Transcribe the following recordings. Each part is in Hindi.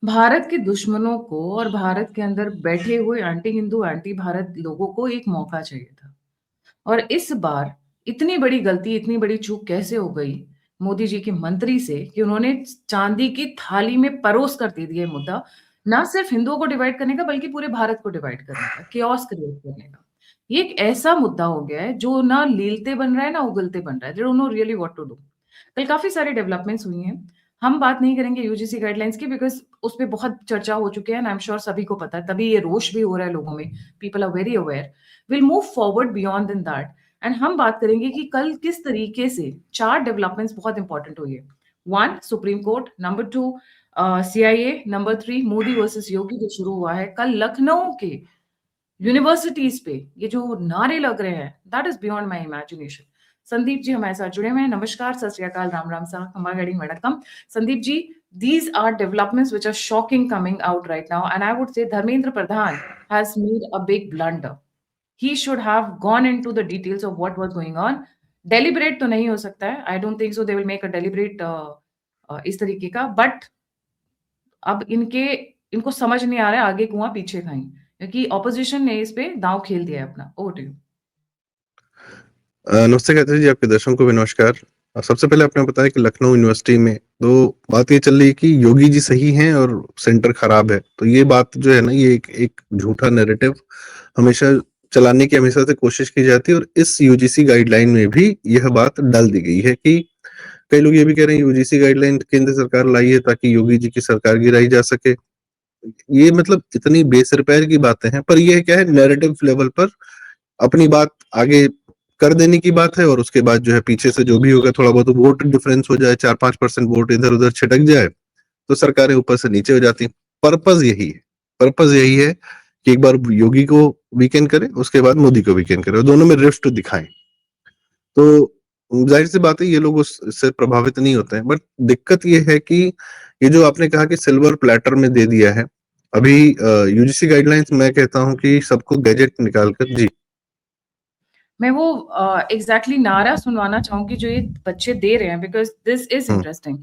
भारत के दुश्मनों को और भारत के अंदर बैठे हुए एंटी हिंदू, एंटी भारत लोगों को एक मौका चाहिए था। और इस बार इतनी बड़ी गलती, इतनी बड़ी चूक कैसे हो गई मोदी जी के मंत्री से कि उन्होंने चांदी की थाली में परोस कर दे दिया ये मुद्दा, ना सिर्फ हिंदुओं को डिवाइड करने का बल्कि पूरे भारत को डिवाइड करने का, केओस क्रिएट करने का। ये एक ऐसा मुद्दा हो गया है जो ना लीलते बन रहा है, ना उगलते बन रहा है। They don't know really what to do. कल काफ़ी सारी डेवलपमेंट्स हुई हैं। हम बात नहीं करेंगे यूजीसी गाइडलाइंस की बिकॉज़ उस पे बहुत चर्चा हो चुकी है एंड आई एम श्योर सभी को पता है, तभी ये रोष भी हो रहा है लोगों में। People are very aware. We will move forward beyond then that and हम बात करेंगे कि कल किस तरीके से 4 डेवलपमेंट्स बहुत इंपॉर्टेंट हुई है। 1 supreme court, number 2 CIA, number 3 Modi versus Yogi जो शुरू हुआ है। कल लखनऊ के यूनिवर्सिटीज़ पे ये जो नारे लग रहे हैं, that is beyond my imagination. Sandeep ji हमारे साथ जुड़े हुए हैं। नमस्कार, सत श्री अकाल, राम राम सा, खम्बागड़ी वणक्कम। Sandeep ji, these are developments which are shocking coming out right now and I would say Dharmendra Pradhan has made a big blunder. He should have gone into the details of what was going on. Deliberate तो नहीं हो सकता है। I don't think so they will make a deliberate इस तरीके का, बट अब इनको समझ नहीं आ रहा है आगे कुआँ पीछे खाई, क्योंकि ऑपोज़िशन ने इस पे दाँव खेल दिया है अपना। Over to you. नमस्ते गायत्री जी, आपके दर्शकों को भी नमस्कार। सबसे पहले आपने बताया कि लखनऊ यूनिवर्सिटी में तो बात ये चल रही है कि योगी जी सही हैं और सेंटर खराब है। तो ये बात जो है ना, ये एक झूठा नैरेटिव हमेशा चलाने की हमेशा से कोशिश की जाती है और इस यूजीसी गाइडलाइन में भी यह बात डाल दी गई है कि कई लोग ये भी कह रहे हैं यूजीसी गाइडलाइन केंद्र सरकार लाई है ताकि योगी जी की सरकार गिराई जा सके। ये मतलब इतनी बेसरपैर की बातें हैं, पर ये क्या है, नैरेटिव लेवल पर अपनी बात आगे कर देने की बात है और उसके बाद जो है पीछे से जो भी होगा, थोड़ा बहुत वोट डिफरेंस हो जाए, 4-5% वोट इधर उधर छिटक जाए तो सरकारें ऊपर से नीचे हो जाती हैं। पर्पस यही है कि एक बार योगी को वीकेंड करे, उसके बाद मोदी को वीकेंड करे और दोनों में रिफ्ट दिखाएं। तो जाहिर सी बात है ये लोग उससे प्रभावित नहीं होते हैं, बट दिक्कत ये है कि ये जो आपने कहा कि सिल्वर प्लेटर में दे दिया है, अभी यूजीसी गाइडलाइंस मैं कहता हूं कि सबको गैजेट निकाल कर जी। मैं वो एग्ज़ैक्टली नारा सुनवाना चाहूँगी जो ये बच्चे दे रहे हैं बिकॉज़ दिस इज़ इंटरेस्टिंग।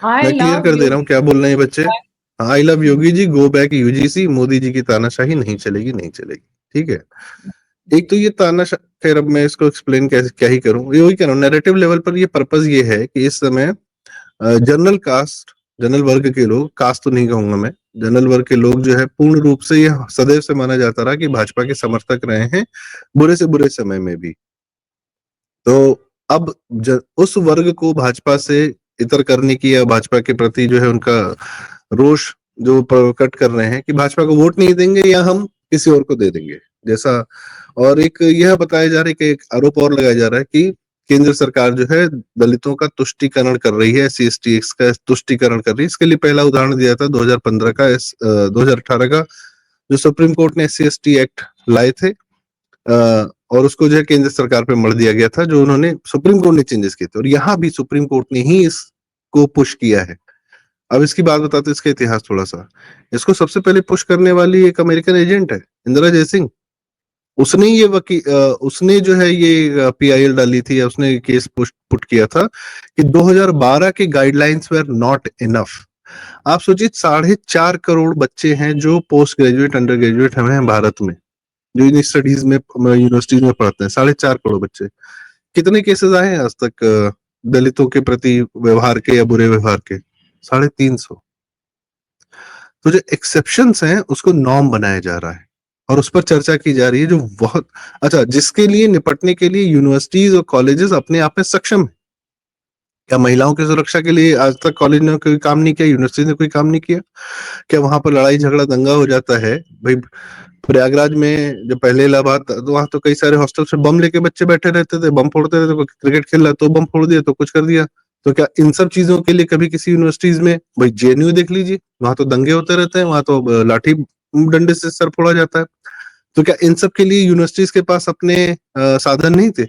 आई मैं क्लियर लव कर दे रहा हूँ योगी। क्या बोल रहे हैं बच्चे। I love Yogi ji, go back UGC, Modi ji की तानाशाही नहीं चलेगी, नहीं चलेगी। ठीक है। एक तो ये खैर अब मैं इसको एक्सप्लेन कैसे क्या ही करूं, ये वही कह रहा हूँ, नैरेटिव लेवल पर ये पर्पस ये है कि इस समय जनरल वर्ग के लोग, कास्ट तो नहीं कहूंगा मैं, जनरल वर्ग के लोग जो है पूर्ण रूप से ये सदैव से माना जाता रहा कि भाजपा के समर्थक रहे हैं बुरे से बुरे समय में भी। तो अब उस वर्ग को भाजपा से इतर करने की या भाजपा के प्रति जो है उनका रोष जो प्रकट कर रहे हैं कि भाजपा को वोट नहीं देंगे या हम किसी और को दे देंगे जैसा। और एक यह बताया जा रहा है कि एक आरोप और लगाया जा रहा है कि केंद्र सरकार जो है दलितों का तुष्टीकरण कर रही है, SC/ST का तुष्टीकरण कर रही है। इसके लिए पहला उदाहरण दिया था 2015 का 2018 का, जो सुप्रीम कोर्ट ने SC/ST एक्ट लाए थे और उसको जो है केंद्र सरकार पे मढ़ दिया गया था, जो उन्होंने सुप्रीम कोर्ट ने चेंजेस किए थे और यहाँ भी सुप्रीम कोर्ट ने ही इसको पुश किया है। अब इसकी बात बताते हैं, इसका इतिहास थोड़ा सा। इसको सबसे पहले पुश करने वाली एक अमेरिकन एजेंट है, इंदिरा जयसिंह। उसने जो है ये PIL डाली थी या उसने केस पुट किया था कि 2012 के गाइडलाइंस वेर नॉट इनफ। आप सोचिए 4.5 करोड़ बच्चे हैं जो पोस्ट ग्रेजुएट अंडर ग्रेजुएट हैं भारत में, जो इन स्टडीज में यूनिवर्सिटीज में पढ़ते हैं। 4.5 करोड़ बच्चे। कितने केसेस आए हैं आज तक दलितों के प्रति व्यवहार के या बुरे व्यवहार के? 350। तो जो एक्सेप्शंस हैं उसको नॉर्म बनाया जा रहा है और उस पर चर्चा की जा रही है, जो बहुत अच्छा, जिसके लिए निपटने के लिए यूनिवर्सिटीज और कॉलेजेस अपने आप में सक्षम है। क्या महिलाओं की सुरक्षा के लिए आज तक कॉलेज ने कोई काम नहीं किया, यूनिवर्सिटी ने कोई काम नहीं किया? क्या वहां पर लड़ाई झगड़ा दंगा हो जाता है? भाई प्रयागराज में जब पहले इलाहाबाद, तो वहां तो कई सारे हॉस्टल से बम लेके बच्चे बैठे रहते थे, बम फोड़ते रहते, कोई क्रिकेट खेल रहा तो बम फोड़ दिया, तो कुछ कर दिया। तो क्या इन सब चीजों के लिए कभी किसी यूनिवर्सिटीज में, भाई JNU देख लीजिए, वहां तो दंगे होते रहते हैं, वहां तो लाठी डंडे से सर फोड़ा जाता है। तो क्या इन सब के लिए यूनिवर्सिटीज के पास अपने साधन नहीं थे?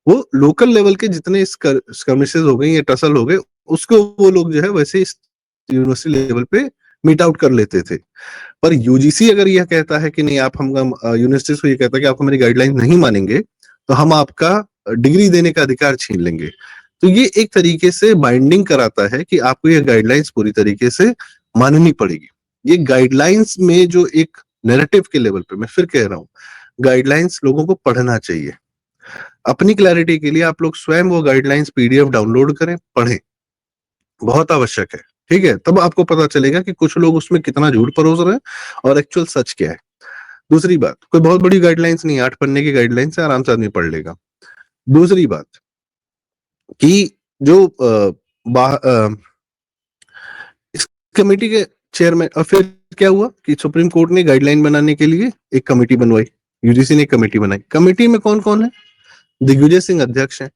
वो लोकल लेवल के जितने स्कर्मिशेस हो गई या टसल हो गए, उसको वो लोग जो है वैसे यूनिवर्सिटी लेवल पे मीट आउट कर लेते थे। पर यूजीसी अगर यह कहता है कि नहीं, आप हम यूनिवर्सिटीज को ये कहता है कि आप हमारी गाइडलाइन नहीं मानेंगे, तो हम आपका डिग्री देने का अधिकार छीन लेंगे। तो ये एक तरीके से बाइंडिंग कराता है कि आपको ये गाइडलाइंस पूरी तरीके से माननी पड़ेगी। ये गाइडलाइंस में जो एक नैरेटिव के लेवल पे, मैं फिर कह रहा हूँ, गाइडलाइंस लोगों को पढ़ना चाहिए। अपनी क्लैरिटी के लिए आप लोग स्वयं वो गाइडलाइंस पीडीएफ डाउनलोड करें, पढ़ें, बहुत आवश्यक है। ठीक है, तब आपको पता चलेगा कि कुछ लोग उसमें कितना झूठ परोस रहे हैं और एक्चुअल सच क्या है। दूसरी बात, कोई बहुत बड़ी गाइडलाइंस नहीं है, 8 पन्ने की गाइडलाइंस है, आराम से आदमी पढ़ लेगा। दूसरी बात कि जो इस कमेटी के चेयरमैन, और फिर क्या हुआ कि सुप्रीम कोर्ट ने गाइडलाइन बनाने के लिए एक कमेटी बनवाई, यूजीसी ने एक कमेटी बनाई। कमेटी में कौन कौन है? दिग्विजय सिंह अध्यक्ष हैं,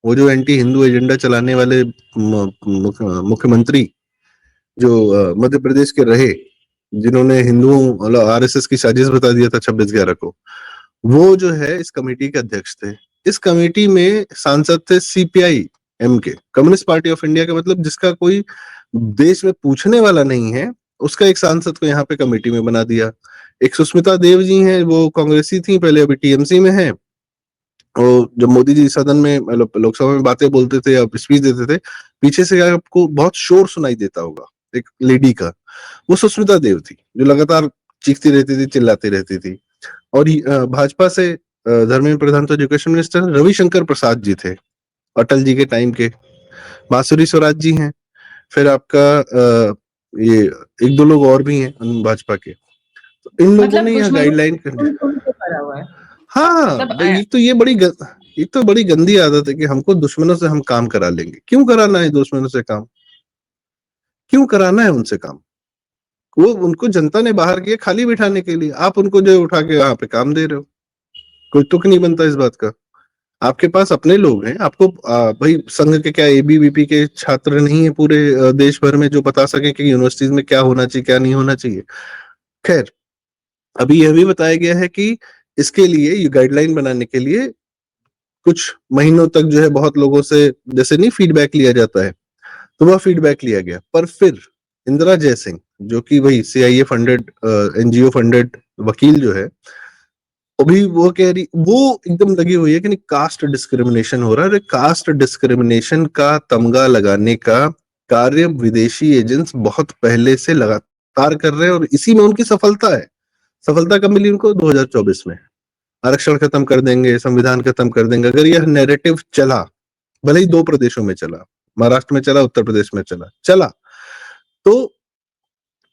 वो जो एंटी हिंदू एजेंडा चलाने वाले मुख्यमंत्री जो मध्य प्रदेश के रहे, जिन्होंने हिंदुओं मतलब आरएसएस की साजिश बता दिया था 26/11 को, वो जो है इस कमेटी के अध्यक्ष थे। इस कमेटी में सांसद थे सीपीआई एम के, कम्युनिस्ट पार्टी ऑफ इंडिया का, मतलब जिसका कोई देश में पूछने वाला नहीं है, उसका एक सांसद को यहाँ पे कमेटी में बना दिया। एक सुष्मिता देव जी हैं, वो कांग्रेसी थी पहले, अभी टीएमसी में है। और जब मोदी जी सदन में मतलब लोकसभा में बातें बोलते थे या स्पीच देते थे, पीछे से आपको बहुत शोर सुनाई देता होगा एक लेडी का, वो सुष्मिता देव थी, जो लगातार चीखती रहती थी, चिल्लाती रहती थी। और भाजपा से धर्मेंद्र प्रधान तो एजुकेशन मिनिस्टर, रविशंकर प्रसाद जी थे अटल जी के टाइम के, बांसुरी स्वराज जी हैं, फिर आपका ये एक दो लोग और भी हैं भाजपा के। तो इन लोगों मतलब ने यह दुश्मनों गाइडलाइन कर दिया। सुन के करा हुआ है। हाँ, मतलब भाई एक तो ये एक तो बड़ी गंदी आदत है कि हमको दुश्मनों से हम काम करा लेंगे। क्यों कराना है दुश्मनों से काम? क्यों कराना है उनसे काम? वो उनको जनता ने बाहर किया खाली बिठाने के लिए, आप उनको जो उठा के वहां पे काम दे रहे हो। कोई तुक नहीं बनता इस बात का। आपके पास अपने लोग हैं, आपको भाई संघ के क्या एबीवीपी के छात्र नहीं है पूरे देश भर में जो बता सके कि यूनिवर्सिटीज में क्या होना चाहिए, क्या नहीं होना चाहिए। खैर, अभी यह भी बताया गया है कि इसके लिए ये गाइडलाइन बनाने के लिए कुछ महीनों तक जो है बहुत लोगों से जैसे नहीं फीडबैक लिया जाता है, तो वह फीडबैक लिया गया। पर फिर इंदिरा जयसिंह, जो कि भाई सीआईए फंडेड एनजीओ फंडेड वकील जो है, अभी वो कह रही, वो एकदम लगी हुई है कि नहीं कास्ट डिस्क्रिमिनेशन हो रहा है। कास्ट डिस्क्रिमिनेशन का तमगा लगाने का कार्य विदेशी एजेंट्स बहुत पहले से लगातार कर रहे हैं और इसी में उनकी सफलता है। सफलता कब मिली उनको? 2024 में। आरक्षण खत्म कर देंगे, संविधान खत्म कर देंगे, अगर यह नैरेटिव चला, भले ही 2 प्रदेशों में चला, महाराष्ट्र में चला, उत्तर प्रदेश में चला चला, तो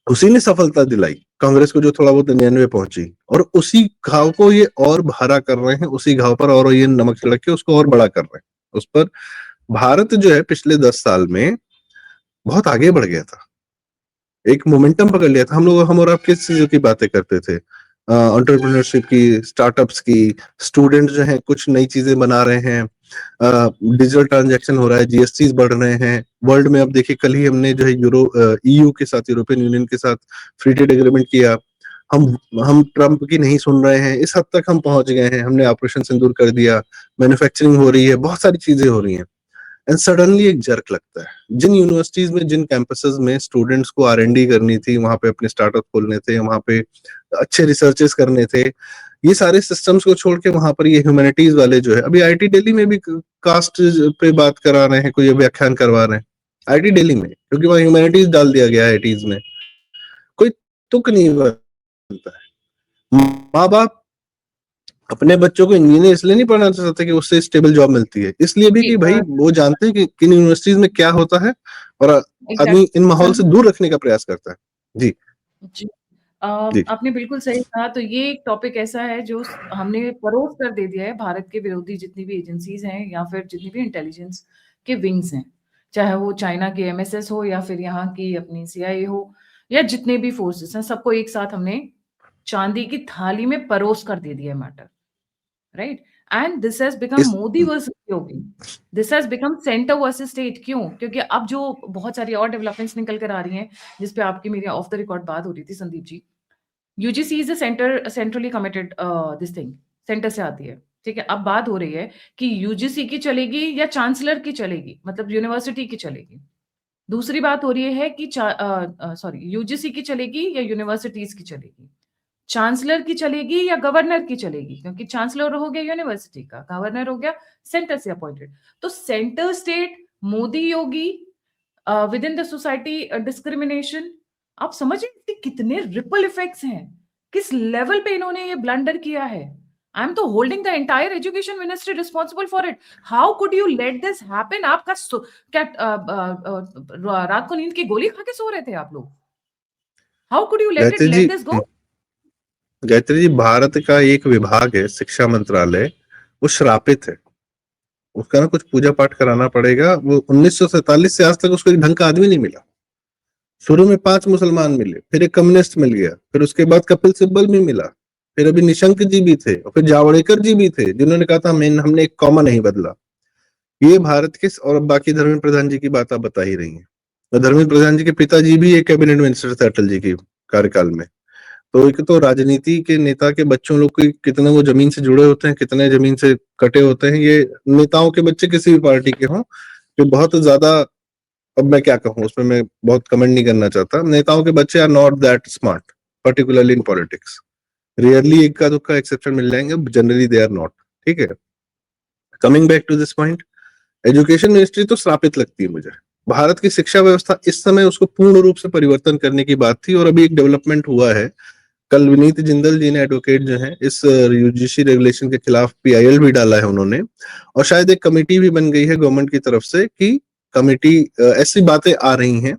उसी ने सफलता दिलाई कांग्रेस को, जो थोड़ा बहुत 99 पहुंची, और उसी घाव को ये और भरा कर रहे हैं, उसी घाव पर और ये नमक छिड़क के उसको और बड़ा कर रहे हैं। उस पर भारत जो है पिछले 10 साल में बहुत आगे बढ़ गया था, एक मोमेंटम पकड़ लिया था। हम और आप किस चीजों की बातें करते थे? एंटरप्रेन्योरशिप की, स्टार्टअप्स की, स्टूडेंट जो है कुछ नई चीजें बना रहे हैं, डिजिटल ट्रांजैक्शन हो रहा है, जीएसटी बढ़ रहे हैं वर्ल्ड में। अब देखिए, कल ही हमने जो है ईयू के साथ, यूरोपियन यूनियन के साथ फ्री ट्रेड एग्रीमेंट किया। हम हम ट्रम्प की नहीं सुन रहे हैं, इस हद तक हम पहुंच गए हैं, हमने ऑपरेशन सिंदूर कर दिया, मैन्युफैक्चरिंग हो रही है, बहुत सारी चीजें हो रही हैं। एंड सडनली एक जर्क लगता है। जिन यूनिवर्सिटीज में, जिन कैंपसेस में स्टूडेंट्स को आर&डी करनी थी, वहां पे अपने स्टार्टअप खोलने थे, वहां पे अच्छे रिसर्चेस करने थे, ये सारे सिस्टम्स को छोड़ के वहां पर ये ह्यूमैनिटीज वाले जो है, अभी आईटी दिल्ली में भी कास्ट पे बात करा रहे हैं, कोई व्याख्यान करवा रहे हैं आईटी दिल्ली में, क्योंकि वहां ह्यूमैनिटीज डाल दिया गया है आईटीज में। कोई तुक नहीं बनता है। माँ बाप अपने बच्चों को इंजीनियर इसलिए नहीं पढ़ाना चाहते कि उससे स्टेबल जॉब मिलती है, इसलिए भी जी, कि भाई वो जानते हैं कि किन यूनिवर्सिटीज में क्या होता है, और आदमी इन एग्ज़ैक्टली माहौल से संदीप दूर रखने का प्रयास करता है। जी। जी। जी। आपने बिल्कुल सही कहा, तो ये एक टॉपिक ऐसा है जो हमने परोस कर दे दिया है भारत के विरोधी जितनी भी एजेंसीज़ हैं या फिर जितनी भी इंटेलिजेंस के विंग्स हैं, चाहे वो चाइना की एमएसएस हो या फिर यहाँ की अपनी सीआईए हो या जितने भी फोर्सेस हैं, सबको एक साथ हमने चांदी की थाली में परोस कर दे दिया है matter, right? And this has become इस Modi versus Yogi. This has become centre versus state. क्यों? क्योंकि अब जो बहुत सारी और डेवलपमेंट्स निकल कर आ रही हैं, जिस पे आपकी मेरी ऑफ द रिकॉर्ड बात हो रही थी Sandeep ji. UGC is a centrally committed this thing, centre से आती है। ठीक है, अब बात हो रही है कि यूजीसी की चलेगी या चांसलर की चलेगी, मतलब यूनिवर्सिटी की चलेगी। दूसरी बात हो रही है कि सॉरी, यूजीसी की चलेगी या यूनिवर्सिटीज की चलेगी, चांसलर की चलेगी या गवर्नर की चलेगी, क्योंकि चांसलर हो गया यूनिवर्सिटी का, गवर्नर हो गया सेंटर से अपॉइंटेड। तो centre state, Modi Yogi, with in the society discrimination, आप समझिए इसके कितने रिपल इफेक्ट्स हैं, किस लेवल पे इन्होंने ये ब्लंडर किया है। आई एम तो holding the entire education ministry responsible for it. How could you let this happen? आपका क्या रात को नींद की गोली खा के सो रहे थे आप लोग? How could you let Gayatri ji, this go? Gayatri ji, Bharat का एक विभाग है शिक्षा मंत्रालय, वो श्रापित है। उसका ना कुछ पूजा पाठ कराना पड़ेगा। वो 1947 से आज तक उसको एक ढंग का आदमी नहीं मिला। शुरू में 5 मुसलमान मिले, फिर एक कम्युनिस्ट मिल गया, फिर उसके बाद कपिल सिब्बल भी मिला, फिर अभी निशंक जी भी थे, और फिर जावड़ेकर जी भी थे, जिन्होंने कहा था हमने एक कॉमा नहीं बदला। ये भारत के, और अब बाकी धर्मेंद्र प्रधान जी की बात आप बता ही रही हैं। और धर्मेंद्र प्रधान जी के पिताजी भी एक कैबिनेट मिनिस्टर थे अटल जी के कार्यकाल में। तो एक तो राजनीति के नेता के बच्चों लोग की कितने वो जमीन से जुड़े होते हैं, कितने जमीन से कटे होते हैं। ये नेताओं के बच्चे किसी भी पार्टी के हों, जो बहुत ज्यादा, अब मैं क्या कहूँ उसमें, मैं बहुत कमेंट नहीं करना चाहता। नेताओं के बच्चे are not that smart, particularly in politics. Rarely एक का दुक्का एक्सेप्शन मिल जाएंगे, जनरली दे आर नॉट। ठीक है, coming back to this point, education ministry तो श्रापित लगती है मुझे। भारत की शिक्षा व्यवस्था इस समय, उसको पूर्ण रूप से परिवर्तन करने की बात थी, और अभी एक डेवलपमेंट हुआ है। कल विनीत जिंदल जी ने, एडवोकेट जो हैं, इस यूजीसी रेगुलेशन के खिलाफ पीआईएल भी डाला है उन्होंने, और शायद एक कमेटी भी बन गई है गवर्नमेंट की तरफ से, कि कमेटी, ऐसी बातें आ रही हैं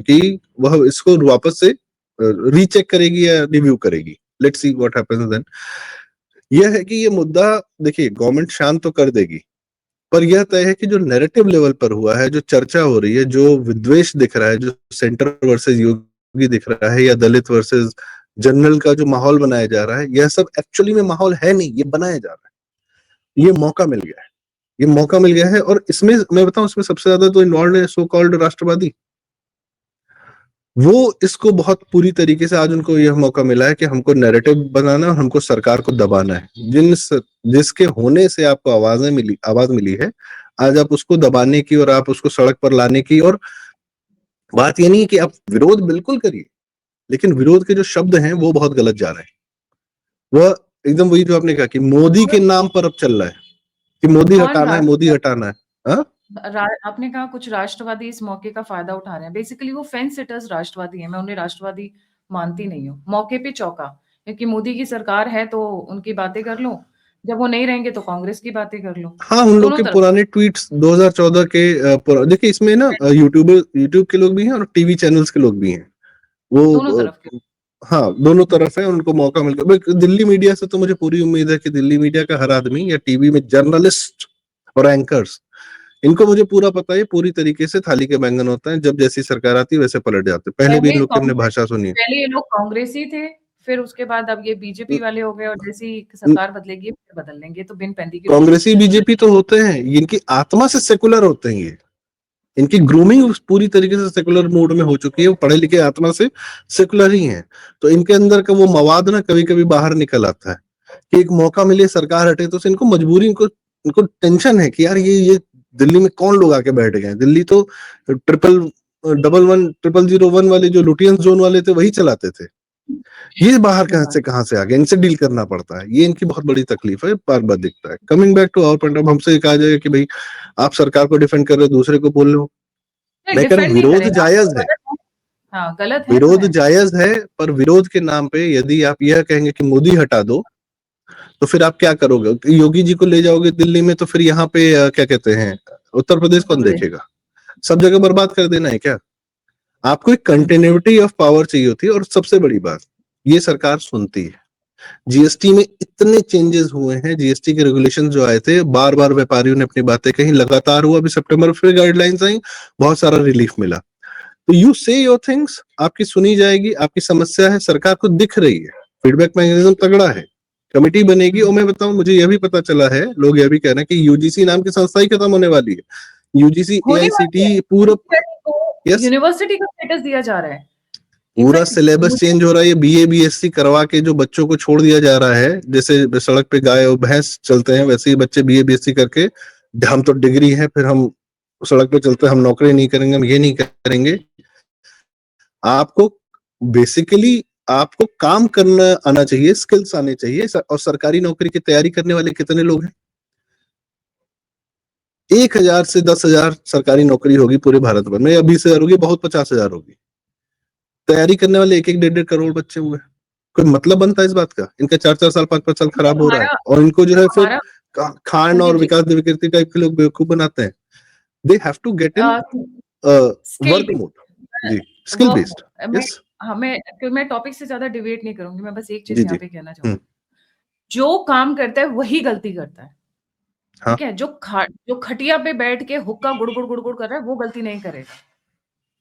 कि वह इसको वापस से रीचेक करेगी या रिव्यू करेगी। Let's see what happens then. यह है कि ये मुद्दा, देखिए, गवर्नमेंट शांत तो कर देगी, पर यह तय है कि जो नैरेटिव लेवल पर हुआ है, जो चर्चा हो रही है, जो विद्वेष दिख रहा है, जो सेंटर वर्सेस योगी दिख रहा है, या दलित वर्सेस जनरल का जो माहौल बनाया जा रहा है, यह सब एक्चुअली में माहौल है नहीं, ये बनाया जा रहा है। ये मौका मिल गया है, ये मौका मिल गया है। और इसमें मैं बताऊं, इसमें सबसे ज्यादा तो इन्वॉल्व है सो कॉल्ड राष्ट्रवादी। वो इसको बहुत पूरी तरीके से, आज उनको यह मौका मिला है कि हमको नैरेटिव बनाना है और हमको सरकार को दबाना है। जिसके होने से आपको आवाज मिली है, आज आप उसको दबाने की और आप उसको सड़क पर लाने की। और बात ये नहीं है कि आप विरोध बिल्कुल करिए, लेकिन विरोध के जो शब्द हैं वो बहुत गलत जा रहे हैं। वह एकदम वही जो आपने कहा कि मोदी के नाम पर अब चल रहा है, कि मोदी कौन हटाना है, मोदी हटाना है। हाँ, आपने कहा कुछ राष्ट्रवादी इस मौके का फायदा उठा रहे हैं। बेसिकली वो फेंस सिटर्स राष्ट्रवादी हैं। मैं उन्हें राष्ट्रवादी मानती नहीं हूँ। मौके पे चौका, क्योंकि मोदी की सरकार है तो उनकी बातें कर लो, जब वो नहीं रहेंगे तो कांग्रेस की बातें कर लो। हाँ, उन लोग दोनों के तरफ, पुराने ट्वीट्स 2014 के, देखिए इसमें ना यूट्यूब के लोग भी हैं और टीवी चैनल्स के लोग भी हैं। दोनों वो तरफ के। हाँ, दोनों तरफ है, उनको मौका मिल गया। दिल्ली मीडिया से तो मुझे पूरी उम्मीद है कि दिल्ली मीडिया का हर आदमी, या टीवी में जर्नलिस्ट और एंकर्स, इनको मुझे पूरा पता है, पूरी तरीके से थाली के बैंगन होता है। जब जैसी सरकार आती है वैसे पलट जाते हैं। पहले भी इन पहले लोग की हमने कांग्रेस भाषा सुनी है। पहले ये लोग कांग्रेसी थे, फिर उसके बाद अब ये बीजेपी न- वाले हो गए, और जैसी न- सरकार बदलेगी फिर बदल लेंगे। तो बिन पैंदी की रोटी कांग्रेसी सब्जी है। बीजेपी तो होते हैं, इनकी आत्मा से सेकुलर होते हैं ये। इनकी ग्रूमिंग पूरी तरीके से सेकुलर मोड में हो चुकी है, वो पढ़े लिखे आत्मा से सेकुलर ही हैं। तो इनके अंदर का वो मवाद ना कभी कभी बाहर निकल आता है, कि एक मौका मिले, सरकार हटे, तो इनको मजबूरी, इनको इनको टेंशन है कि यार ये दिल्ली में कौन लोग आके बैठ गए हैं। दिल्ली तो 111 10001 वाले जो लुटियंस जोन वाले थे वही चलाते थे। ये बाहर हाँ, कहां से आ गए, इनसे डील करना पड़ता है। ये इनकी बहुत बड़ी तकलीफ है, बार बार दिखता है। Coming back to our point, अब हमसे कहा जाएगा कि भाई आप सरकार को डिफेंड कर रहे हो, दूसरे को बोल रहे हो। मैं कह रहा हूँ डिफेंड नहीं विरोध करेगा, जायज है, गलत है। हाँ, गलत है तो विरोध है। जायज है, पर विरोध के नाम पे यदि आप यह कहेंगे कि मोदी हटा दो, तो फिर आप क्या करोगे? योगी जी को ले जाओगे दिल्ली में, तो फिर यहाँ पे क्या कहते हैं, उत्तर प्रदेश उत्तर कौन प्रदेश। देखेगा? सब जगह बर्बाद कर देना है क्या? आपको एक हम्म, कंटिन्यूटी ऑफ पावर चाहिए होती है। और सबसे बड़ी बात, ये सरकार सुनती है। जीएसटी में इतने चेंजेस हुए हैं, जीएसटी के रेगुलेशन जो आए थे, बार बार व्यापारियों ने अपनी बातें कही, लगातार हुआ। अभी सितंबर में फिर गाइडलाइंस आई, बहुत सारा रिलीफ मिला। तो यू से योर थिंग्स, आपकी सुनी जाएगी, आपकी समस्या है, सरकार को दिख रही है, फीडबैक मैकेनिज्म तगड़ा है, कमेटी बनेगी। और हम्म। मैं बताऊं, मुझे यह भी पता चला है, लोग यह भी कह रहे हैं कि यूजीसी नाम की संस्था ही खत्म होने वाली है। यूजीसी, होने वाली है। एआईसीटी, पूरा। यूनिवर्सिटी को यस, यूनिवर्सिटी का स्टेटस दिया जा रहा है। पूरा इवन सिलेबस मुझे चेंज हो रहा है। ये बीए बीएससी करवा के जो बच्चों को छोड़ दिया जा रहा है, जैसे सड़क पे गाय और भैंस चलते हैं वैसे ही बच्चे बीए बीएससी करके, हम तो डिग्री है, फिर हम सड़क पे चलते हैं, हम नौकरी नहीं करेंगे, हम ये नहीं करेंगे। आपको बेसिकली आपको काम करना आना चाहिए, स्किल्स आने चाहिए। और सरकारी नौकरी की तैयारी करने वाले कितने लोग हैं? 1,000 से 10,000 सरकारी नौकरी होगी पूरे भारत भर में, या 20,000 होगी, बहुत 50,000 होगी। तैयारी करने वाले 1-1 1.5 करोड़ बच्चे हुए। कोई मतलब बनता है इस बात का? इनका 4-4 साल 5-5 साल जो खराब हो रहा है, हमारा और इनको जो है फिर हमारा खान संदीप और जी, विकास विकृति टाइप के लोग बेवकूफ बनाते हैं। They have to get in skill work mode. जी, स्किल वर्क बेस्ड। मैं यस। मैं टॉपिक से ज्यादा डिबेट नहीं करूंगी, मैं बस एक चीज जी यहाँ जी। पे कहना हम्म। चाहूंगी। जो काम करता है वही गलती करता है, हाँ। ठीक है? जो खटिया पे बैठ के हुक्का गुड़ गुड़ गुड़ गुड़ कर रहा है वो गलती नहीं करेगा।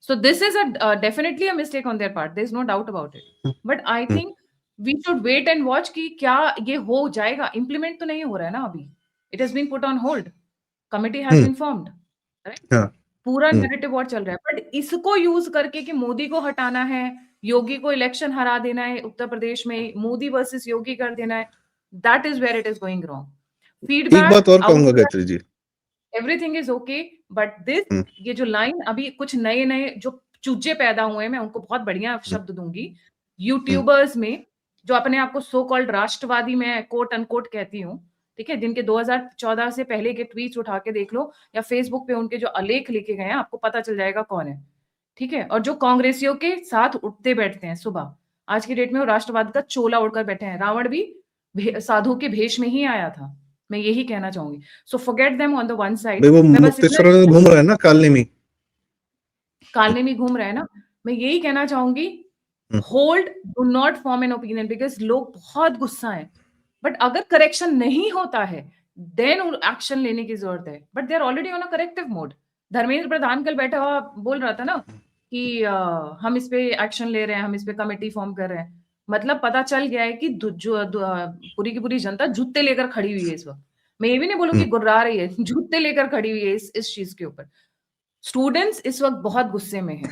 So this is definitely a mistake on their part. There is no doubt about it. Hmm. But I hmm. think we should wait and watch कि क्या ये हो जाएगा। Implement तो नहीं हो रहा है ना अभी। It has been put on hold. Committee has hmm. been formed. Right? हाँ। पूरा हम्म। नैरेटिव और चल रहा है, बट इसको यूज करके कि मोदी को हटाना है, योगी को इलेक्शन हरा देना है उत्तर प्रदेश में, मोदी वर्सेस योगी कर देना है, that is where it is going wrong. एक फीडबैक बात और कहूंगा out, Gayatri ji. Everything is okay, but this, hmm. ये जो लाइन अभी कुछ नए नए जो चूजे पैदा हुए हैं, मैं उनको बहुत बढ़िया हम्म। शब्द दूंगी, हम्म। यूट्यूबर्स में, जो अपने आप को सो कॉल्ड राष्ट्रवादी, मैं कोट अनकोट कहती हूँ, ठीक है, जिनके 2014 से पहले के ट्वीट्स उठा के देख लो, या फेसबुक पे उनके जो आलेख लिखे गए हैं, आपको पता चल जाएगा कौन है, ठीक है? और जो कांग्रेसियों के साथ उठते बैठते हैं सुबह, आज की डेट में वो राष्ट्रवाद का चोला उड़कर बैठे हैं। रावण भी साधु के भेष में ही आया था, मैं यही कहना चाहूंगी। So forget them on the one भाई साइड। वो मैं बस इतना, मुक्तेश्वर में घूम रहा है ना, कॉलोनी में। कालने में घूम रहे हैं ना, मैं यही कहना चाहूंगी, hmm. Hold, do not form an opinion, because लोग बहुत गुस्सा है, बट अगर करेक्शन नहीं होता है देन एक्शन लेने की जरूरत है, but they are already on a corrective mode. Dharmendra Pradhan कल बैठा हुआ बोल रहा था ना कि हम इस पे एक्शन ले रहे हैं, हम इस पे कमेटी फॉर्म कर रहे हैं, मतलब पता चल गया है कि पूरी की पूरी जनता जूते लेकर खड़ी हुई है इस वक्त। मैं ये भी नहीं बोलूंगी हम्म। गुर्रा रही है, जूते लेकर खड़ी हुई है इस चीज के ऊपर। स्टूडेंट्स इस वक्त बहुत गुस्से में हैं,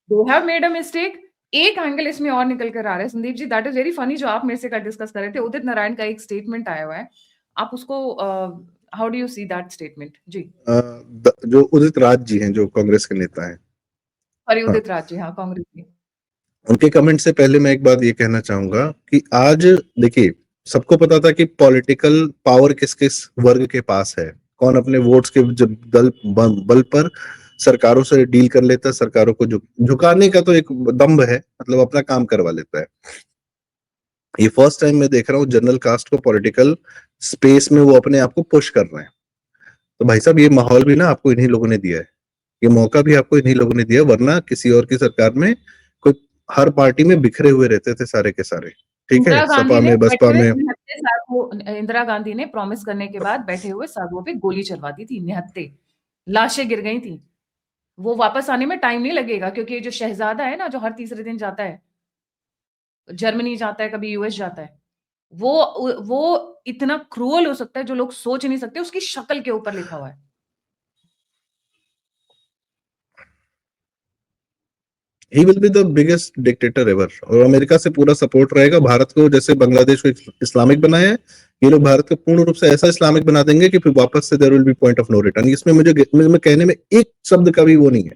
they have made a mistake. एक एंगल इसमें और निकल कर आ रहा है Sandeep ji, that is very funny, जो आप मेरे से कल डिस्कस कर रहे थे, उदित नारायण का एक स्टेटमेंट आया हुआ है, आप उसको how do you see that statement ji? जो उदित राज जी हैं, जो कांग्रेस के नेता हैं। सॉरी, हाँ। उदित राज जी, हाँ, कांग्रेस की। उनके कमेंट से पहले मैं एक बात ये कहना चाहूंगा कि आज देखिए, सबको पता था कि पॉलिटिकल पावर किस किस वर्ग के पास है, कौन अपने वोट्स के जब बल पर सरकारों से डील कर लेता है, सरकारों को झुकाने का तो एक दम्भ है, मतलब अपना काम करवा लेता है। ये फर्स्ट टाइम मैं देख रहा हूँ जनरल कास्ट को पॉलिटिकल स्पेस में वो अपने आप को पुश कर रहे हैं। तो भाई साहब, ये माहौल भी ना आपको इन्हीं लोगों ने दिया है, ये मौका भी आपको इन्हीं लोगों ने दिया, वरना किसी और की सरकार में कोई, हर पार्टी में बिखरे हुए रहते थे सारे के सारे, ठीक है, इंदिरा गांधी सपा ने में बैठे बसपा हुए में। निहत्थे साधुओं, इंदिरा गांधी ने प्रॉमिस करने के बाद बैठे हुए साधुओं पे गोली चलवा दी थी, निहत्थे लाशें गिर गई थी। वो वापस आने में टाइम नहीं लगेगा, क्योंकि ये जो शहजादा है ना, जो हर तीसरे दिन जाता है, जर्मनी जाता है, कभी यूएस जाता है, वो इतना क्रूअल हो सकता है जो लोग सोच नहीं सकते, उसकी शक्ल के ऊपर लिखा हुआ है। He will be the biggest dictator ever, और अमेरिका से पूरा सपोर्ट रहेगा। भारत को जैसे बांग्लादेश को इस्लामिक बनाया है, ये लोग भारत को पूर्ण रूप से ऐसा इस्लामिक बना देंगे कि फिर वापस से there will be point of no return. इसमें मैं कहने में एक शब्द का भी वो नहीं है।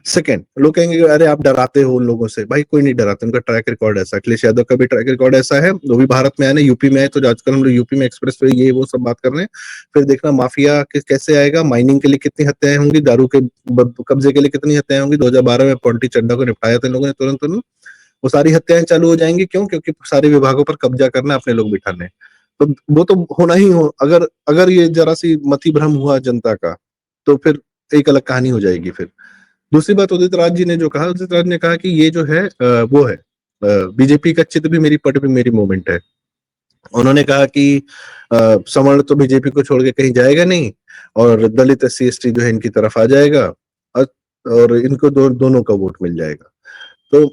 सेकंड, लोग कहेंगे अरे आप डराते हो उन लोगों से, भाई कोई नहीं डराते, उनका ट्रैक रिकॉर्ड ऐसा, अखिलेश यादव का भी ट्रैक रिकॉर्ड ऐसा है, वो भी भारत में आए ना, यूपी में आए, तो आजकल हम लोग यूपी में एक्सप्रेस वे ये वो सब बात कर रहे हैं। फिर देखना माफिया कैसे आएगा, माइनिंग के लिए कितनी हत्याएं होंगी, दारू के कब्जे के लिए कितनी हत्याएं होंगी। 2012 में पॉन्टी चड्डा को निपटाया था इन लोगों ने तुरंत तुरंत, वो सारी हत्याएं चालू हो जाएंगी। क्यों? क्योंकि सारे विभागों पर कब्जा करना, अपने लोग बिठाने। तो वो तो होना ही हो, अगर अगर ये जरा सी मति भ्रम हुआ जनता का, तो फिर एक अलग कहानी हो जाएगी। फिर दूसरी बात, उदित राज जी ने जो कहा, उदित राज ने कहा कि ये जो है वो है बीजेपी का चित भी मेरी पट भी मेरी मूवमेंट है। उन्होंने कहा कि सवर्ण तो बीजेपी को छोड़ के कहीं जाएगा नहीं, और दलित एससी एसटी जो है इनकी तरफ आ जाएगा, और और इनको दोनों का वोट मिल जाएगा। तो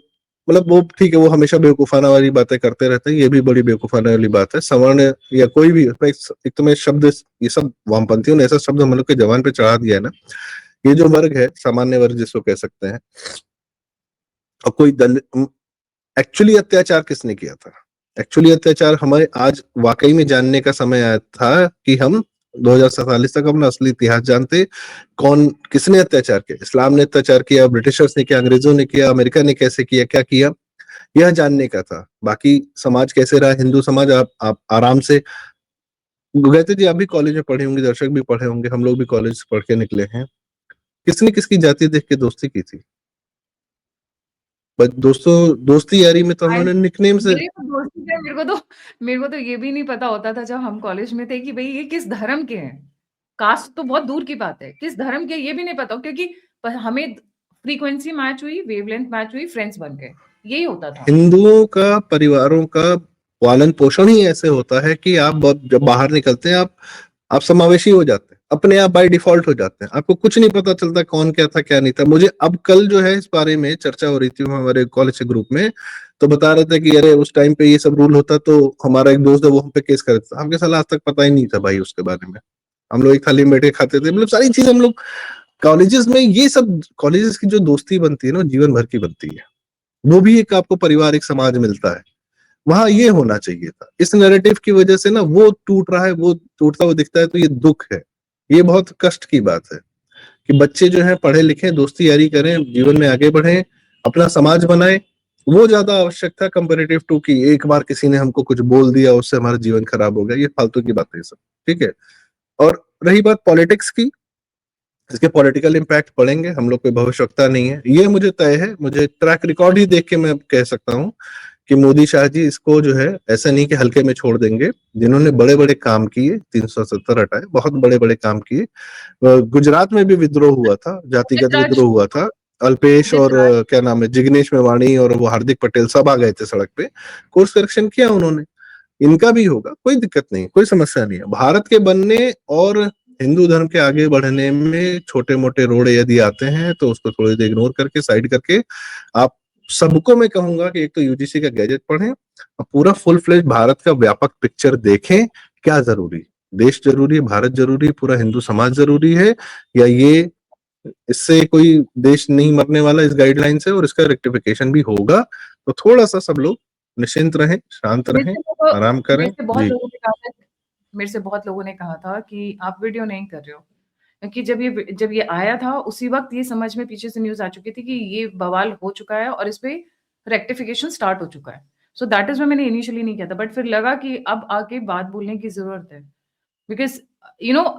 मतलब वो ठीक है, वो हमेशा बेवकूफाना वाली बातें करते रहते हैं, ये भी बड़ी बेवकूफाना वाली बात है। सवर्ण या कोई भी, एक तो मैं शब्द, ये सब वामपंथियों ने ऐसा शब्द हम लोग के जवान पे चढ़ा दिया है ना, ये जो वर्ग है, सामान्य वर्ग जिसको कह सकते हैं, और कोई दलित, एक्चुअली अत्याचार किसने किया था? एक्चुअली अत्याचार हमें आज वाकई में जानने का समय आया था कि हम 2047 तक अपना असली इतिहास जानते, कौन किसने अत्याचार किया। इस्लाम ने अत्याचार किया, ब्रिटिशर्स ने किया, अंग्रेजों ने किया, अमेरिका ने कैसे किया, क्या किया, यह जानने का था। बाकी समाज कैसे रहा, हिंदू समाज, आप आराम से, गायत्री जी आप भी कॉलेज में पढ़े होंगे, दर्शक भी पढ़े होंगे, हम लोग भी कॉलेज से पढ़ के निकले हैं। किसने किसकी जाति देख के दोस्ती की थी? दोस्तों, दोस्ती यारी में तो हम आई लोगों ने निकनेम से, मेरे तो दोस्त थे, मेरे को तो ये भी नहीं पता होता था जब हम कॉलेज में थे कि भई ये किस धर्म के हैं। कास्ट तो बहुत दूर की बात है, किस धर्म के ये भी नहीं पता, क्योंकि हमें फ्रीक्वेंसी मैच हुई, वेवलेंथ मैच हुई, फ्रेंड्स बन गए। यही होता था। हिंदुओं का परिवारों का पालन पोषण ही ऐसे होता है कि आप जब बाहर निकलते हैं, आप समावेशी हो जाते हैं, अपने आप बाय डिफॉल्ट हो जाते हैं, आपको कुछ नहीं पता चलता कौन क्या था क्या नहीं था। मुझे अब कल जो है इस बारे में चर्चा हो रही थी हमारे कॉलेज के ग्रुप में, तो बता रहे थे कि अरे उस टाइम पे ये सब रूल होता तो हमारा एक दोस्त है वो हम पे केस कर देता। हमके साला आज तक पता ही नहीं था भाई उसके बारे में। हम लोग एक थाली में बैठे खाते थे, मतलब सारी चीज हम लोग कॉलेजेस में, ये सब कॉलेजेस की जो दोस्ती बनती है ना, जीवन भर की बनती है। वो भी एक आपको परिवार, एक समाज मिलता है, वहां ये होना चाहिए था। इस नैरेटिव की वजह से ना वो टूट रहा है, वो टूटता हुआ दिखता है, तो ये दुख है, ये बहुत कष्ट की बात है कि बच्चे जो है पढ़े लिखे, दोस्ती यारी करें, जीवन में आगे बढ़े, अपना समाज बनाए। वो ज्यादा आवश्यक था कंपेरेटिव टू कि एक बार किसी ने हमको कुछ बोल दिया उससे हमारा जीवन खराब हो गया। ये फालतू की बात है सब, ठीक है। और रही बात पॉलिटिक्स की, इसके पॉलिटिकल इम्पैक्ट पड़ेंगे, हम लोग कोई भविष्यवक्ता नहीं है, ये मुझे तय है। मुझे ट्रैक रिकॉर्ड ही देख के मैं कह सकता हूँ कि मोदी शाह जी इसको जो है ऐसा नहीं कि हल्के में छोड़ देंगे। जिन्होंने बड़े बड़े काम किए, 370 हटाए, बहुत बड़े बड़े काम किए। गुजरात में भी विद्रोह हुआ था, उदित जातिगत राज विद्रोह हुआ था। अल्पेश उदित और राज क्या नाम है, जिग्नेश मेवाणी और वो हार्दिक पटेल सब आ गए थे सड़क पे, कोर्स करेक्शन किया उन्होंने। इनका भी होगा, कोई दिक्कत नहीं, कोई समस्या नहीं है। भारत के बनने और हिंदू धर्म के आगे बढ़ने में छोटे मोटे रोड़े यदि आते हैं तो उसको थोड़ी देर इग्नोर करके, साइड करके, आप सबको मैं कहूंगा कि एक तो यूजीसी का गैजेट पढ़ें और पूरा फुल फ्लेज भारत का व्यापक पिक्चर देखें। क्या जरूरी, देश जरूरी है, भारत जरूरी है, पूरा हिंदू समाज जरूरी है, या ये इससे कोई देश नहीं मरने वाला इस गाइडलाइन से, और इसका रेक्टिफिकेशन भी होगा। तो थोड़ा सा सब लोग निश्चिंत रहें, शांत मेरे रहें, से तो आराम मेरे करें से बहुत जी। लोगों ने कहा था मेरे से बहुत लोगों ने कहा था कि आप वीडियो नहीं कर रहे हो। क्योंकि जब ये आया था उसी वक़्त ये समझ में पीछे से न्यूज़ आ चुकी थी कि ये बवाल हो चुका है और इस पे रेक्टिफिकेशन स्टार्ट हो चुका है। सो दैट इज़ व्हाई मैंने इनिशियली नहीं किया था, बट फिर लगा कि अब आके बात बोलने की ज़रूरत है। बिकॉज़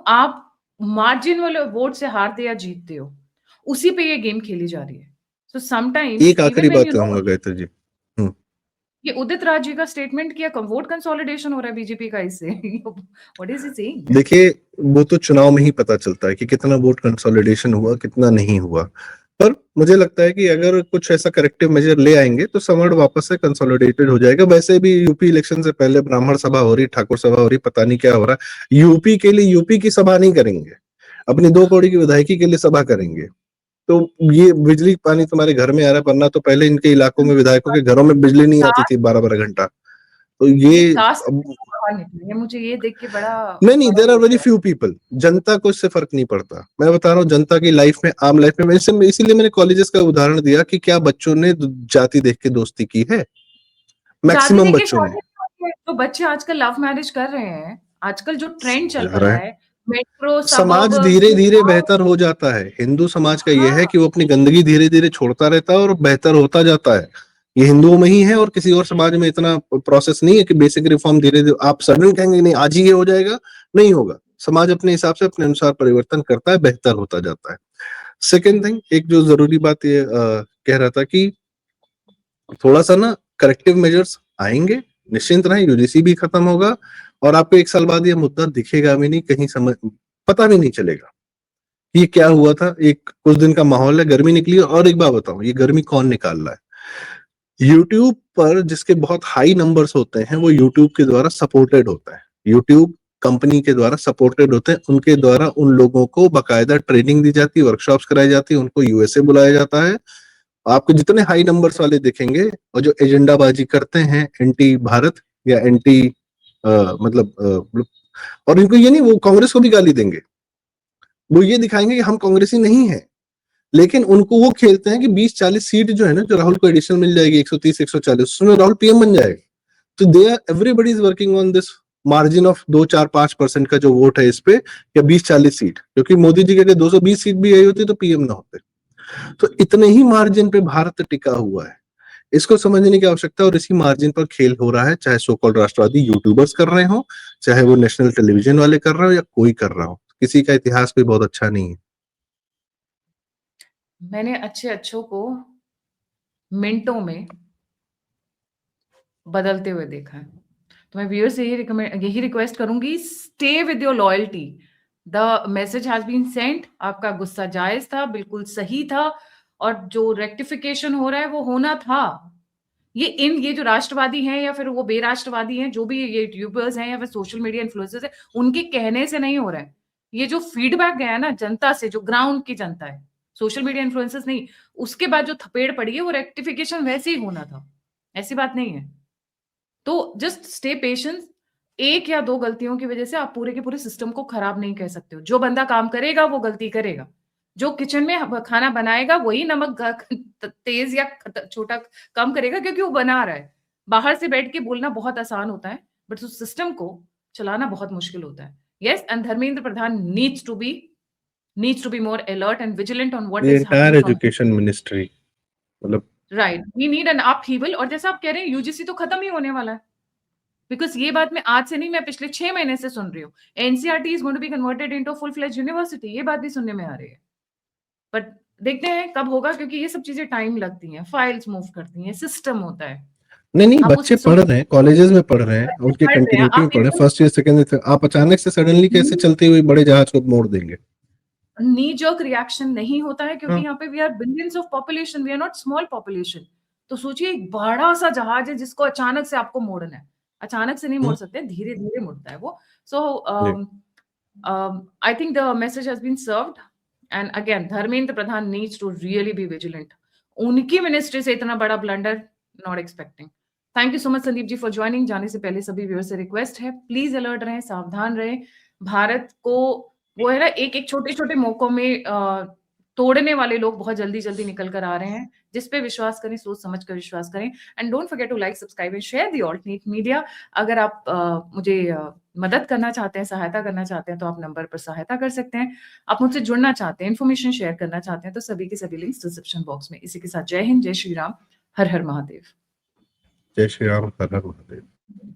आप मार्जिन वाले वोट से हारते या जीतते हो, उसी पे ये गेम खेली जा रही है। सो समटाइम्स एक इवन आखिरी व्हेन बात कहूंगा गायत्री जी। हम्म। ये उदित राज जी का स्टेटमेंट किया, वोट कंसोलिडेशन हो रहा है बीजेपी का इससे। What is he saying? देखिए, वो तो चुनाव में ही पता चलता है कि कितना वोट कंसोलिडेशन हुआ, कितना नहीं हुआ। पर मुझे लगता है कि अगर कुछ ऐसा करेक्टिव मेजर ले आएंगे तो सवर्ण वापस से कंसोलिडेटेड हो जाएगा। वैसे भी यूपी इलेक्शन से पहले ब्राह्मण सभा हो रही, ठाकुर सभा हो रही, पता नहीं क्या हो रहा है। यूपी के लिए यूपी की सभा नहीं करेंगे, अपनी 2 कौड़ी की विधायकी के लिए सभा करेंगे। तो ये बिजली पानी तुम्हारे घर में आ रहा है, वरना तो पहले इनके इलाकों में विधायकों के घरों में बिजली नहीं आती थी 12-12 घंटा। तो ये ये कास्ट अब, बाहर निकली है, मुझे ये देख के बड़ा नहीं नहीं, बड़ा देर आर वो वेरी हुआ। Few people. जनता को इससे फर्क नहीं पड़ता। मैं बता रहा हूँ जनता की लाइफ में, आम लाइफ में, इसीलिए मैंने कॉलेजेस का उदाहरण दिया कि क्या बच्चों ने जाति देख के दोस्ती की है? जाति मैक्सिमम देख के बच्चों ने। शादी नहीं होती है, जो बच्चे आजकल लव मैरिज कर रहे हैं, आजकल जो ट्रेंड चल समझ पड़ा रहे हैं, है, मेट्रो, समाज सबर्ब्स धीरे में धीरे बेहतर हो जाता है। हिंदू समाज का यह है हाँ, कि वो अपनी गंदगी धीरे धीरे छोड़ता रहता है और बेहतर होता जाता है। ये हिंदुओं में ही है, और किसी और समाज में इतना प्रोसेस नहीं है कि बेसिक रिफॉर्म धीरे धीरे आप सडन कहेंगे नहीं आज ही ये हो जाएगा, नहीं होगा। समाज अपने हिसाब से अपने अनुसार परिवर्तन करता है, बेहतर होता जाता है। सेकेंड थिंग, एक जो जरूरी बात ये कह रहा था कि थोड़ा सा ना करेक्टिव मेजर्स आएंगे, निश्चिंत रहें, यूजीसी भी खत्म होगा, और आपको 1 साल बाद ये मुद्दा दिखेगा भी नहीं, कहीं समझ पता भी नहीं चलेगा ये क्या हुआ था। एक कुछ दिन का माहौल है, गर्मी निकली है। और एक बात बताऊं, ये गर्मी कौन निकाल रहा है? यूट्यूब पर जिसके बहुत हाई नंबर्स होते हैं वो यूट्यूब के द्वारा सपोर्टेड होता है, यूट्यूब कंपनी के द्वारा सपोर्टेड होते हैं, उनके द्वारा उन लोगों को बकायदा ट्रेनिंग दी जाती है, वर्कशॉप्स कराई जाती है, उनको यूएसए बुलाया जाता है। आपको जितने हाई नंबर्स वाले दिखेंगे और जो एजेंडाबाजी करते हैं एंटी भारत या एंटी मतलब, और इनको ये नहीं, वो कांग्रेस को भी गाली देंगे, वो ये दिखाएंगे कि हम कांग्रेसी नहीं है, लेकिन उनको वो खेलते हैं कि 20-40 सीट जो है ना, जो राहुल को एडिशनल मिल जाएगी 130-140, उसमें राहुल पीएम बन जाएगा। तो they are everybody is working on this margin of 2-4-5% का जो वोट है इस पे, या 20-40 सीट, क्योंकि मोदी जी के अगर 220 सीट भी आई होती तो पीएम ना होते। तो इतने ही मार्जिन पे भारत टिका हुआ है, इसको समझने की आवश्यकता है। और इसी मार्जिन पर खेल हो रहा है, चाहे सो कॉल्ड राष्ट्रवादी यूट्यूबर्स कर रहे हो, चाहे वो नेशनल टेलीविजन वाले कर रहे हो, या कोई कर रहा हो। किसी का इतिहास कोई बहुत अच्छा नहीं है। मैंने अच्छे-अच्छों को मिनटों में बदलते हुए देखा है। तो मैं व्यूअर्स से यही रिक्वेस्ट करूँगी, stay with your loyalty. The message has been sent, आपका गुस्सा जायज़ था, बिल्कुल सही था, और जो रेक्टिफिकेशन हो रहा है वो होना था। ये जो राष्ट्रवादी हैं या फिर वो बेराष्ट्रवादी हैं, जो भी ये यूट्यूबर्स हैं या फिर सोशल मीडिया इन्फ्लुएंसर्स हैं, उनके कहने से नहीं हो रहा है। ये जो फीडबैक गया है ना जनता से, जो ग्राउंड की जनता है, सोशल मीडिया इन्फ्लुएंसर्स नहीं, उसके बाद जो थपेड़ पड़ी है वो रेक्टिफिकेशन वैसे ही होना था। ऐसी बात नहीं है। तो जस्ट स्टे पेशेंस। 1 या 2 गलतियों की वजह से आप पूरे के पूरे सिस्टम को खराब नहीं कह सकते हो। जो बंदा काम करेगा वो गलती करेगा। जो किचन में खाना बनाएगा वही नमक तेज़ या छोटा कम करेगा, क्योंकि वो बना रहा है। बाहर से बैठ के बोलना बहुत आसान होता है, बट उस सिस्टम को चलाना बहुत मुश्किल होता है। Yes, and Dharmendra Pradhan needs to be more alert and vigilant on what the is entire happening from education ministry, मतलब right. We need an upheaval, और जैसा आप कह रहे हैं यूजीसी तो खत्म ही होने वाला है। बिकॉज़ ये बात मैं आज से नहीं, मैं पिछले 6 महीने से सुन रही हूँ। NCERT is going to be converted into full fledged university, ये बात भी सुनने में आ रही है। बट देखते हैं कब होगा, क्योंकि ये सब चीज़ें टाइम लगती हैं, फाइल्स मूव करती हैं, सिस्टम होता है। नहीं नहीं, आप उस बच्चे सिस्टम पढ़ रहे हैं, कॉलेजेस में पढ़ रहे हैं, बच्चे उनके पढ़ रहे हैं, कंटिन्यूटी में आप पढ़ रहे हैं, एकदम फर्स्ट ईयर सेकंड ईयर, आप अचानक से सडनली कैसे चलती हुई बड़े जहाज को मोड़ देंगे? नी जर्क रिएक्शन नहीं होता है, क्योंकि हाँ। यहाँ पे we are billions of population, we are not small population. तो सोचिए एक बड़ा-सा जहाज है जिसको अचानक से आपको मोड़ना है। अचानक से नहीं मोड़ हम्म, सकते, धीरे-धीरे मुड़ता है वो। सो जी। I think the message has been served. And again, Dharmendra Pradhan needs to really be vigilant. उनकी मिनिस्ट्री से इतना बड़ा blunder not expecting. Thank you so much Sandeep ji for joining. जाने से पहले सभी व्यूअर से रिक्वेस्ट है, प्लीज अलर्ट रहें, सावधान रहें। भारत को वो है ना, एक-एक छोटे-छोटे मौकों में तोड़ने वाले लोग बहुत जल्दी-जल्दी निकल कर आ रहे हैं। जिस पे विश्वास करें, सोच समझ कर विश्वास करें। And don't forget to like, subscribe and share the alternate media. अगर आप मुझे मदद करना चाहते हैं, सहायता करना चाहते हैं, तो आप नंबर पर सहायता कर सकते हैं। आप मुझसे जुड़ना चाहते हैं, इन्फॉर्मेशन शेयर करना चाहते हैं, तो सभी के सभी लिंक्स डिस्क्रिप्शन बॉक्स में। इसी के साथ जय हिंद, जय श्री राम, हर हर महादेव। जय श्री राम, हर हर महादेव।